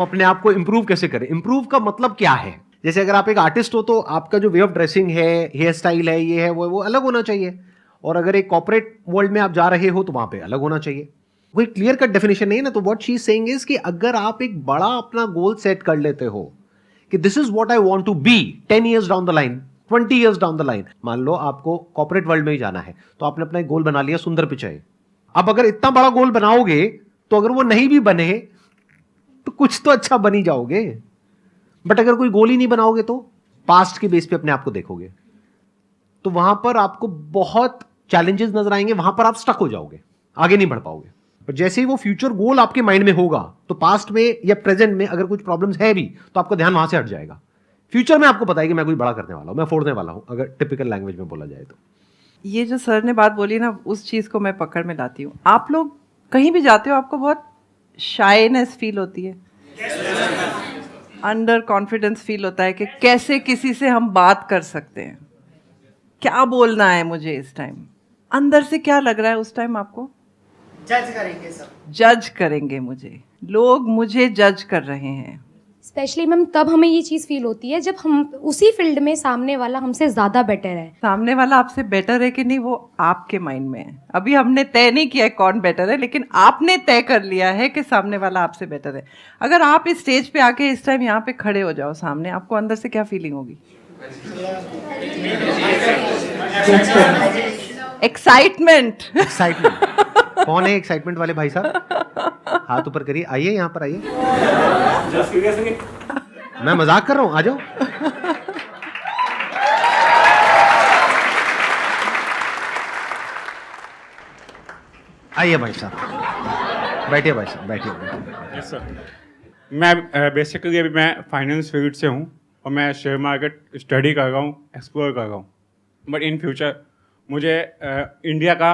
अपने आप को इंप्रूव कैसे करें? इंप्रूव का मतलब क्या है? जैसे अगर आप एक आर्टिस्ट हो तो आपका जो वे ऑफ ड्रेसिंग है, हेयर स्टाइल है, ये है वो अलग होना चाहिए, और अगर एक कॉर्पोरेट वर्ल्ड में आप जा रहे हो तो वहां पे अलग होना चाहिए। कोई क्लियर कट डेफिनेशन नहीं है ना। तो what she is saying is कि अगर आप एक बड़ा अपना गोल सेट कर लेते हो कि this is what I want to be 10 years down the line, 20 years down the line, मान लो आपको कॉर्पोरेट वर्ल्ड में ही जाना है, तो आपने अपना एक गोल बना लिया सुंदर पिचाई। अब अगर इतना बड़ा गोल बनाओगे तो अगर वो नहीं भी बने तो कुछ तो अच्छा बन ही जाओगे। बट अगर कोई गोल ही नहीं बनाओगे तो पास्ट के बेस पे अपने आप को देखोगे तो वहां पर आपको बहुत चैलेंजेस नजर आएंगे, वहां पर आप स्टक हो जाओगे, आगे नहीं बढ़ पाओगे। पर जैसे ही वो फ्यूचर गोल आपके माइंड में होगा तो पास्ट में या प्रेजेंट में अगर कुछ प्रॉब्लम्स है भी तो आपका ध्यान वहां से हट जाएगा। फ्यूचर में आपको पता है कि मैं कुछ बड़ा करने वाला हूं, मैं फोड़ने वाला हूं, अगर टिपिकल लैंग्वेज में बोला जाए तो। ये जो सर ने बात बोली ना, उस चीज को मैं पकड़ में लाती हूँ। आप लोग कहीं भी जाते हो आपको बहुत शाइनेस फील होती है, अंडर कॉन्फिडेंस फील होता है कि कैसे किसी से हम बात कर सकते हैं, क्या बोलना है मुझे इस टाइम। अंदर से क्या लग रहा है उस टाइम आपको? जज करेंगे सब, जज करेंगे मुझे, लोग मुझे जज कर रहे हैं। स्पेशली मैम तब हमें ये चीज़ फील होती है जब हम उसी फील्ड में सामने वाला हमसे ज़्यादा बेटर है। सामने वाला आपसे बेटर है कि नहीं वो आपके माइंड में है। अभी हमने तय नहीं किया है कौन बेटर है, लेकिन आपने तय कर लिया है कि सामने वाला आपसे बेटर है। अगर आप इस स्टेज पे आके इस टाइम यहाँ पे खड़े हो जाओ सामने, आपको अंदर से क्या फीलिंग होगी? एक्साइटमेंट। एक्साइटमेंट। कौन है एक्साइटमेंट वाले भाई साहब? हाथ ऊपर करिए, आइए यहां पर आइए। मैं मजाक कर रहा हूं, आ जाओ। आइए भाई साहब, बैठिए भाई साहब, बैठिए। Yes sir. मैं बेसिकली अभी मैं फाइनेंस फील्ड से हूँ और मैं शेयर मार्केट स्टडी कर रहा हूँ, एक्सप्लोर कर रहा हूँ। बट इन फ्यूचर मुझे इंडिया का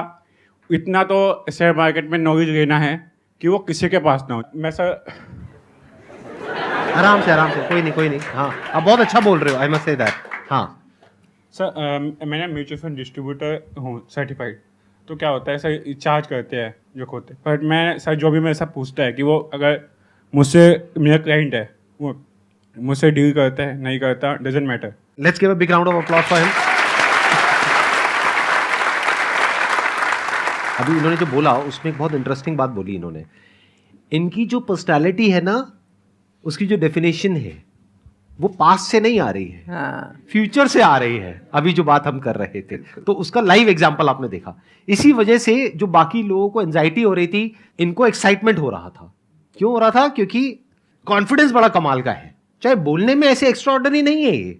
इतना तो शेयर मार्केट में नॉलेज लेना है कि वो किसी के पास ना हो। मैं सर आराम से, कोई नहीं। हाँ, आप बहुत अच्छा बोल रहे हो, आई मस्ट से दैट। हाँ सर, मैं म्यूचुअल फंड डिस्ट्रीब्यूटर हूँ सर्टिफाइड। तो क्या होता है सर, चार्ज करते हैं जो होते हैं, बट मैं सर जो भी मेरे साथ पूछता है कि वो अगर मुझसे, मेरा क्लाइंट है, वो मुझसे डील करता है नहीं करता, doesn't matter. Let's give a big round of applause for him. अभी इन्होंने जो बोला उसमें एक बहुत इंटरेस्टिंग बात बोली इन्होंने। इनकी जो पर्सनालिटी है ना, उसकी जो डेफिनेशन है वो पास्ट से नहीं आ रही है, हाँ। फ्यूचर से आ रही है। अभी जो बात हम कर रहे थे तो उसका लाइव एग्जांपल आपने देखा। इसी वजह से जो बाकी लोगों को एंजाइटी हो रही थी, इनको एक्साइटमेंट हो रहा था। क्यों हो रहा था? क्योंकि कॉन्फिडेंस बड़ा कमाल का है। चाहे बोलने में ऐसे एक्स्ट्राऑर्डिनरी नहीं है ये,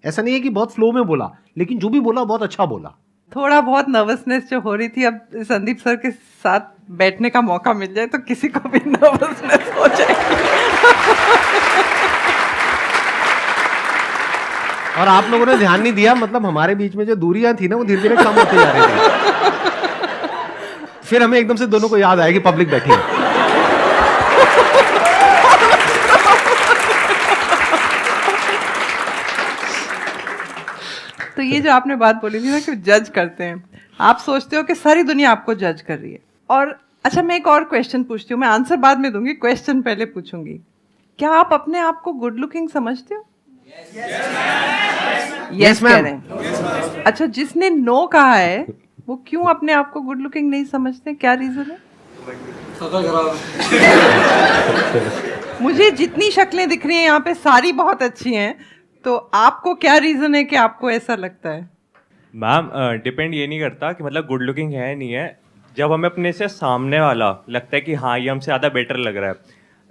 ऐसा नहीं है कि बहुत फ्लो में बोला, लेकिन जो भी बोला बहुत अच्छा बोला। थोड़ा बहुत नर्वसनेस जो हो रही थी, अब संदीप सर के साथ बैठने का मौका मिल जाए तो किसी को भी नर्वसनेस हो जाएगी। और आप लोगों ने ध्यान नहीं दिया, मतलब हमारे बीच में जो दूरियां थी ना वो धीरे धीरे कम होते जा रही थी। फिर हमें एकदम से दोनों को याद आया कि पब्लिक बैठी है। तो ये जो आपने बात बोली थी ना कि जज करते हैं, आप सोचते हो कि सारी दुनिया आपको जज कर रही है। और अच्छा, मैं एक और क्वेश्चन पूछती हूँ, मैं आंसर बाद में दूंगी, क्वेश्चन पहले पूछूंगी। क्या आप अपने आप को गुड लुकिंग समझते हो? यस कह रहे हैं। अच्छा, जिसने नो कहा है वो क्यों अपने आप को गुड लुकिंग नहीं समझते? क्या रीजन है? मुझे जितनी शक्लें दिख रही हैं यहाँ पे सारी बहुत अच्छी हैं, तो आपको क्या रीजन है कि आपको ऐसा लगता है? मैम, डिपेंड ये नहीं करता कि मतलब गुड लुकिंग है नहीं है। जब हमें अपने से सामने वाला लगता है कि हाँ ये हमसे ज़्यादा बेटर लग रहा है,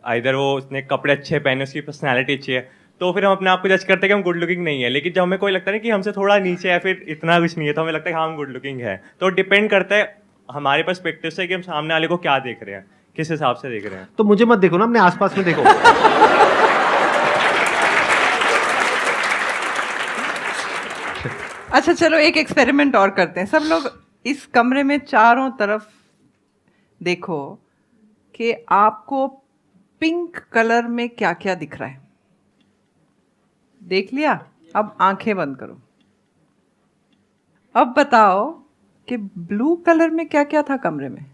आइदर वो उसने कपड़े अच्छे पहने, उसकी पर्सनैलिटी अच्छी है, तो फिर हम अपने आप को जज करते हैं कि हम गुड लुकिंग नहीं है। लेकिन जब हमें कोई लगता है कि हमसे थोड़ा नीचे है, फिर इतना कुछ नहीं है, तो हमें लगता है कि हाँ हम गुड लुकिंग है। तो डिपेंड करता है हमारे पर्सपेक्टिव से कि हम सामने वाले को क्या देख रहे हैं, किस हिसाब से देख रहे हैं। तो मुझे मत देखो ना, अपने आसपास में देखो। अच्छा चलो, एक एक्सपेरिमेंट और करते हैं। सब लोग इस कमरे में चारों तरफ देखो कि आपको पिंक कलर में क्या क्या दिख रहा है। देख लिया? अब आंखें बंद करो। अब बताओ कि ब्लू कलर में क्या क्या था कमरे में?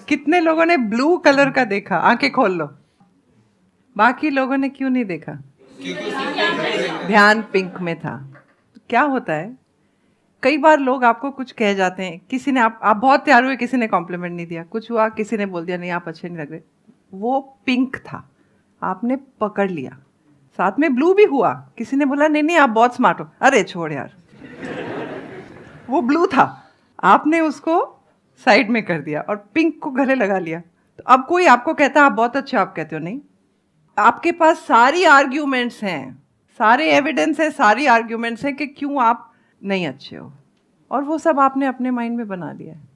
कितने लोगों ने ब्लू कलर का देखा? आंखें खोल लो। बाकी लोगों ने क्यों नहीं देखा? ध्यान पिंक में था। तो क्या होता है, कई बार लोग आपको कुछ कह जाते हैं, किसी ने आप बहुत तैयार हुए, किसी ने कॉम्प्लीमेंट नहीं दिया, कुछ हुआ, किसी ने बोल दिया नहीं आप अच्छे नहीं लग रहे, वो पिंक था, आपने पकड़ लिया। साथ में ब्लू भी हुआ, किसी ने बोला नहीं नहीं आप बहुत स्मार्ट हो, अरे छोड़ यार, वो ब्लू था, आपने उसको साइड में कर दिया और पिंक को गले लगा लिया। तो अब कोई आपको कहता है आप बहुत अच्छे, आप कहते हो नहीं। आपके पास सारी आर्ग्यूमेंट्स हैं, सारे एविडेंस है, सारी आर्ग्यूमेंट्स हैं कि क्यों आप नहीं अच्छे हो, और वो सब आपने अपने माइंड में बना लिया है।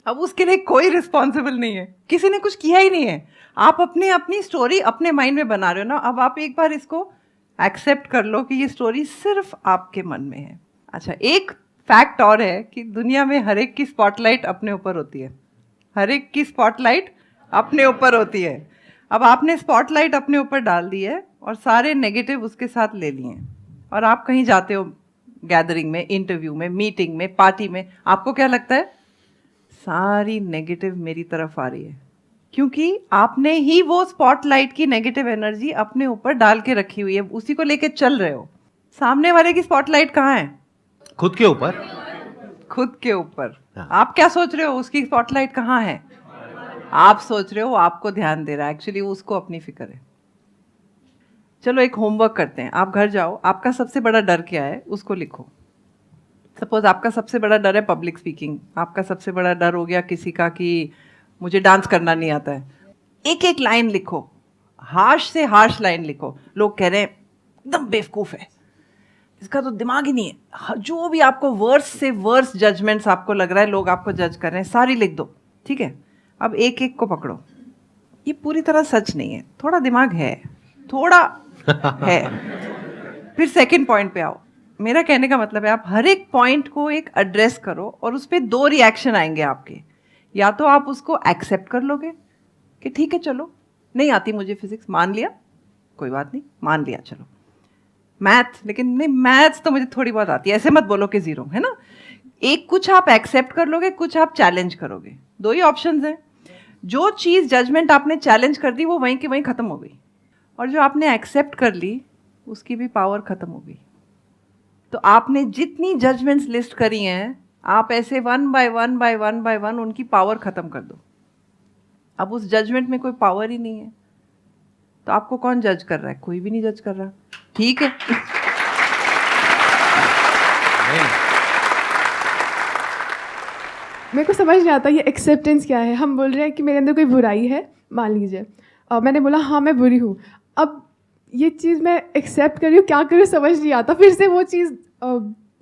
अब उसके लिए कोई रिस्पॉन्सिबल नहीं है, किसी ने कुछ किया ही नहीं है, आप अपनी स्टोरी अपने माइंड में बना रहे हो ना। अब आप एक बार इसको एक्सेप्ट कर लो कि ये स्टोरी सिर्फ आपके मन में है। अच्छा, एक फैक्ट और है कि दुनिया में हर एक की स्पॉटलाइट अपने ऊपर होती है, हर एक की स्पॉटलाइट अपने ऊपर होती है। अब आपने स्पॉटलाइट अपने ऊपर डाल दी है और सारे नेगेटिव उसके साथ ले लिए हैं, और आप कहीं जाते हो गैदरिंग में, इंटरव्यू में, मीटिंग में, पार्टी में, आपको क्या लगता है? सारी नेगेटिव मेरी तरफ आ रही है, क्योंकि आपने ही वो स्पॉटलाइट की नेगेटिव एनर्जी अपने ऊपर डाल के रखी हुई है, उसी को लेके चल रहे हो। सामने वाले की स्पॉटलाइट कहाँ है? खुद के ऊपर। खुद के ऊपर। हाँ। आप क्या सोच रहे हो उसकी स्पॉटलाइट कहाँ है? आप सोच रहे हो आपको ध्यान दे रहा है, एक्चुअली उसको अपनी फिक्र है। चलो एक होमवर्क करते हैं, आप घर जाओ, आपका सबसे बड़ा डर क्या है उसको लिखो। सपोज आपका सबसे बड़ा डर है पब्लिक स्पीकिंग, आपका सबसे बड़ा डर हो गया किसी का कि मुझे डांस करना नहीं आता है। एक एक लाइन लिखो, हार्श से हार्श लाइन लिखो। लोग कह रहे हैं एकदम बेवकूफ़ है, इसका तो दिमाग ही नहीं है, जो भी आपको वर्स से वर्स जजमेंट्स आपको लग रहा है लोग आपको जज कर रहे हैं, सारी लिख दो, ठीक है। अब एक एक को पकड़ो, ये पूरी तरह सच नहीं है, थोड़ा दिमाग है, थोड़ा है। फिर सेकंड पॉइंट पे आओ। मेरा कहने का मतलब है आप हर एक पॉइंट को एक एड्रेस करो और उस पर 2 रिएक्शन आएंगे आपके। या तो आप उसको एक्सेप्ट कर लोगे कि ठीक है चलो नहीं आती मुझे फिजिक्स, मान लिया, कोई बात नहीं, मान लिया, चलो मैथ, लेकिन नहीं मैथ्स तो मुझे थोड़ी बहुत आती है, ऐसे मत बोलो कि 0 है ना। एक कुछ आप एक्सेप्ट कर लोगे, कुछ आप चैलेंज करोगे, 2 ही ऑप्शंस हैं। जो चीज़ जजमेंट आपने चैलेंज कर दी वो वहीं की वहीं ख़त्म हो गई, और जो आपने एक्सेप्ट कर ली उसकी भी पावर ख़त्म हो गई। तो आपने जितनी जजमेंट्स लिस्ट करी हैं, आप ऐसे 1 बाय 1 उनकी पावर ख़त्म कर दो। अब उस जजमेंट में कोई पावर ही नहीं है, तो आपको कौन जज कर रहा है? कोई भी नहीं जज कर रहा, ठीक है। मेरे को समझ नहीं आता ये एक्सेप्टेंस क्या है। हम बोल रहे हैं कि मेरे अंदर कोई बुराई है, मान लीजिए, मैंने बोला हाँ मैं बुरी हूँ, अब ये चीज़ मैं एक्सेप्ट कर रही हूँ, क्या करूँ समझ नहीं आता। फिर से वो चीज़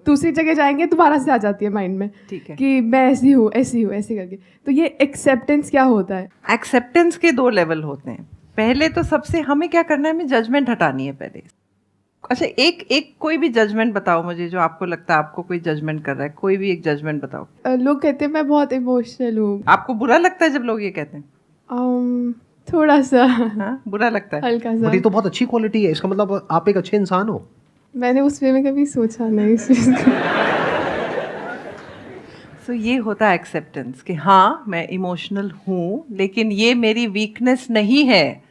दूसरी जगह जाएंगे दोबारा से आ जाती है माइंड में, ठीक है, कि मैं ऐसी हूँ ऐसे करके। तो ये एक्सेप्टेंस क्या होता है? एक्सेप्टेंस के 2 लेवल होते हैं। पहले तो सबसे हमें क्या करना है, हमें जजमेंट हटानी है पहले। अच्छा, एक कोई भी जजमेंट बताओ मुझे जो आपको लगता है आपको कोई जजमेंट कर रहा है, कोई भी एक जजमेंट बताओ। लोग कहते हैं मैं बहुत इमोशनल हूँ। आपको बुरा लगता है जब लोग ये कहते हैं? थोड़ा सा। हाँ, बुरा लगता है, हल्का सा। बट ये तो बहुत अच्छी क्वालिटी है, इसका मतलब आप एक अच्छे इंसान हो। मैंने उस वे में कभी सोचा नहीं इस चीज़ को। सो ये होता है एक्सेप्टेंस कि हाँ मैं इमोशनल हूँ, लेकिन ये मेरी वीकनेस नहीं है,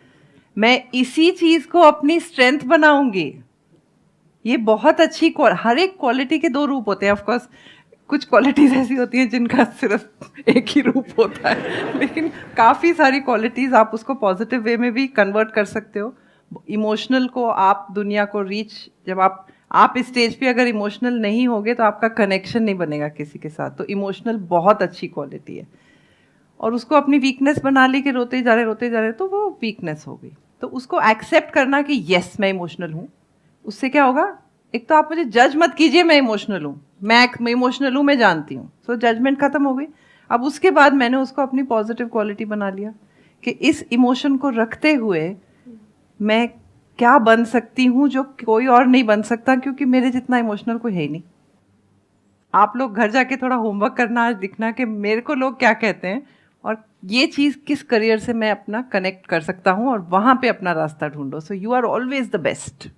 मैं इसी चीज़ को अपनी स्ट्रेंथ बनाऊंगी। ये बहुत अच्छी हर एक क्वालिटी के 2 रूप होते हैं। ऑफकोर्स कुछ क्वालिटीज़ ऐसी होती हैं जिनका सिर्फ एक ही रूप होता है, लेकिन काफ़ी सारी क्वालिटीज़ आप उसको पॉजिटिव वे में भी कन्वर्ट कर सकते हो। इमोशनल को आप दुनिया को रीच, जब आप इस स्टेज पे अगर इमोशनल नहीं होगे तो आपका कनेक्शन नहीं बनेगा किसी के साथ। तो इमोशनल बहुत अच्छी क्वालिटी है, और उसको अपनी वीकनेस बना ली कि रोते जा रहे तो वो वीकनेस हो गई। तो उसको एक्सेप्ट करना कि यस मैं इमोशनल हूँ, उससे क्या होगा, एक तो आप मुझे जज मत कीजिए मैं इमोशनल हूँ, मैं इमोशनल हूँ, मैं जानती हूँ। सो जजमेंट खत्म हो गई। अब उसके बाद मैंने उसको अपनी पॉजिटिव क्वालिटी बना लिया कि इस इमोशन को रखते हुए मैं क्या बन सकती हूँ जो कोई और नहीं बन सकता, क्योंकि मेरे जितना इमोशनल कोई है ही नहीं। आप लोग घर जाके थोड़ा होमवर्क करना, आज दिखना कि मेरे को लोग क्या कहते हैं और ये चीज़ किस करियर से मैं अपना कनेक्ट कर सकता हूँ, और वहाँ पे अपना रास्ता ढूंढो। So you are always the best.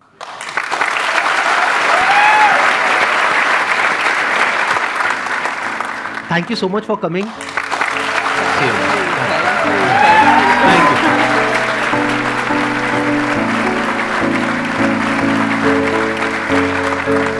Thank you so much for coming. Same. Thank you.